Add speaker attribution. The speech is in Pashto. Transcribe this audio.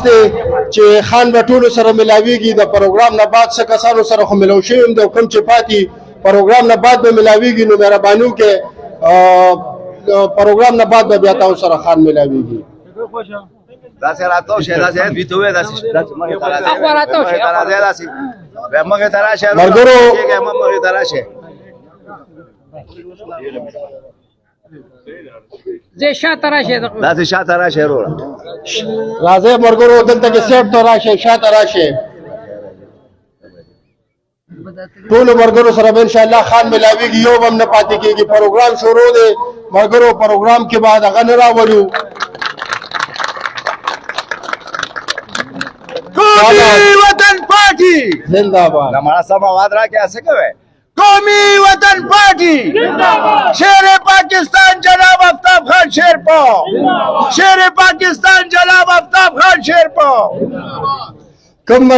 Speaker 1: دی چې خان به ټولو سره ملاویږي د پروګرام نه بعد څه کسانو سره خو ملو شوي یم د کوم چې پاتې پروګرام نه بعد به ملاویږي نو مهرباني وکړئ پروګرام نه بعد به بیا تاسو سره خان ملاویږي
Speaker 2: داسې راتاو شه داسې ویتوې داسې مخې ته راځي مخې ته راشه
Speaker 1: ملګرو
Speaker 2: مخې ته راشه
Speaker 3: زه شاته راشه
Speaker 2: داسې شاته راشه وروره
Speaker 1: راځئ ملګرو دلته کې سیټ ته راشئ شاته راشئ ټولو ملګرو سره به انشاءالله خان ملاویږي یو به هم نه پاتې کېږي پروګرام شروع دی ملګرو پروګرام کې به هغه نه راولو
Speaker 2: قومی وطن پارٹی
Speaker 1: زندہ باد
Speaker 2: ہمارا سب آواز رہا کیا ایسے کیوں ہے قومی وطن پارٹی شیر پاکستان جناب آفتاب خان شیر پاؤ شیر پاکستان جناب آفتاب خان شیر پاؤ
Speaker 1: کم